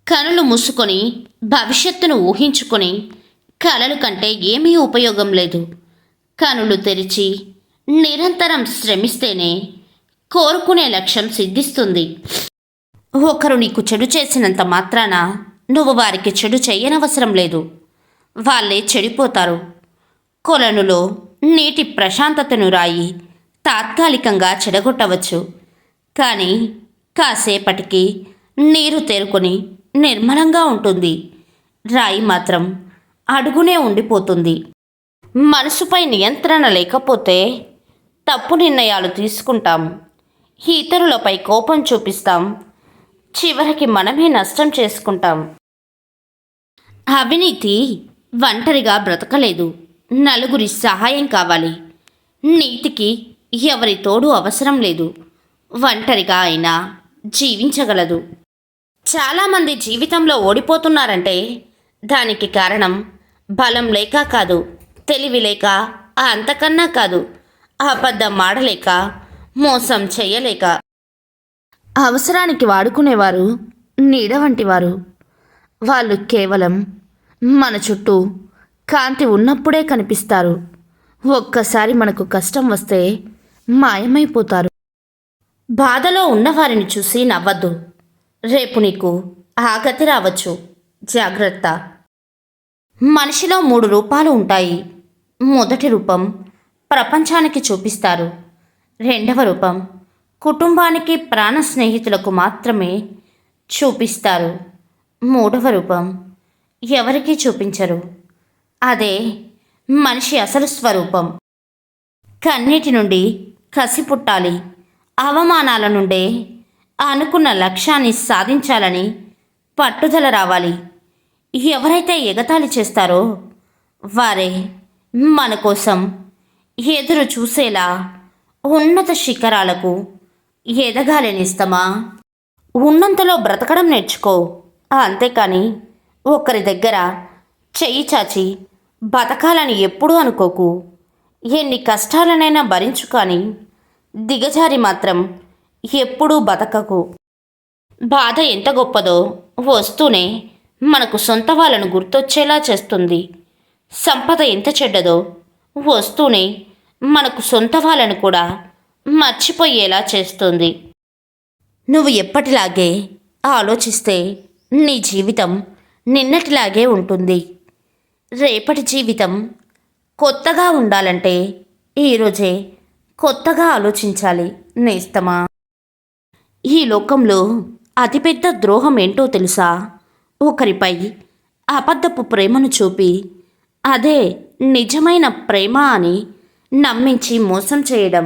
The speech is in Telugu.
కనులు మూసుకొని భవిష్యత్తును ఊహించుకొని కలలు కంటే ఏమీ ఉపయోగం లేదు. కనులు తెరిచి నిరంతరం శ్రమిస్తేనే కోరుకునే లక్ష్యం సిద్ధిస్తుంది. ఒకరు నీకు చెడు చేసినంత మాత్రాన నువ్వు వారికి చెడు చెయ్యనవసరం లేదు. వాళ్ళే చెడిపోతారు. కొలనులో నీటి ప్రశాంతతను రాయి తాత్కాలికంగా చెడగొట్టవచ్చు, కానీ కాసేపటికి నీరు తేరుకొని నిర్మలంగా ఉంటుంది. రాయి మాత్రం అడుగునే ఉండిపోతుంది. మనసుపై నియంత్రణ లేకపోతే తప్పు నిర్ణయాలు తీసుకుంటాం, ఇతరులపై కోపం చూపిస్తాం, చివరికి మనమే నష్టం చేసుకుంటాం. అవినీతి ఒంటరిగా బ్రతకలేదు, నలుగురి సహాయం కావాలి. నీతికి ఎవరి తోడు అవసరం లేదు, ఒంటరిగా అయినా జీవించగలదు. చాలామంది జీవితంలో ఓడిపోతున్నారంటే దానికి కారణం బలం లేక కాదు, తెలివి లేక, అంతకన్నా కాదు, అబద్ధం ఆడలేక, మోసం చేయలేక. అవసరానికి వాడుకునేవారు నీడ వంటివారు. వాళ్ళు కేవలం మన చుట్టూ కాంతి ఉన్నప్పుడే కనిపిస్తారు. ఒక్కసారి మనకు కష్టం వస్తే మాయమైపోతారు. బాధలో ఉన్నవారిని చూసి నవ్వద్దు. రేపు నీకు ఆగతి రావచ్చు, జాగ్రత్త. మనిషిలో 3 రూపాలు ఉంటాయి. మొదటి రూపం ప్రపంచానికి చూపిస్తారు. రెండవ రూపం కుటుంబానికి, ప్రాణ స్నేహితులకు మాత్రమే చూపిస్తారు. మూడవ రూపం ఎవరికీ చూపించరు. అదే మనిషి అసలు స్వరూపం. కన్నీటి నుండి కసి పుట్టాలి. అవమానాల నుండే అనుకున్న లక్ష్యాన్ని సాధించాలని పట్టుదల రావాలి. ఎవరైతే ఎగతాళి చేస్తారో వారే మన కోసం ఎదురు చూసేలా ఉన్నత శిఖరాలకు ఎదగాలనిస్తామా? ఉన్నంతలో బ్రతకడం నేర్చుకో, అంతేకాని ఒకరి దగ్గర చెయ్యి చాచి బతకాలని ఎప్పుడూ అనుకోకు. ఎన్ని కష్టాలనైనా భరించు, కానీ దిగజారి మాత్రం ఎప్పుడూ బతకకు. బాధ ఎంత గొప్పదో వస్తూనే మనకు సొంత వాళ్ళను గుర్తొచ్చేలా చేస్తుంది. సంపద ఎంత చెడ్డదో వస్తూనే మనకు సొంత వాళ్ళను కూడా మర్చిపోయేలా చేస్తుంది. నువ్వు ఎప్పటిలాగే ఆలోచిస్తే నీ జీవితం నిన్నటిలాగే ఉంటుంది. రేపటి జీవితం కొత్తగా ఉండాలంటే ఈరోజే కొత్తగా ఆలోచించాలి నేస్తమా. ఈ లోకంలో అతిపెద్ద ద్రోహం ఏంటో తెలుసా? ఒకరిపై అబద్ధపు ప్రేమను చూపి అదే నిజమైన ప్రేమ అని నమ్మించి మోసం చేయడం.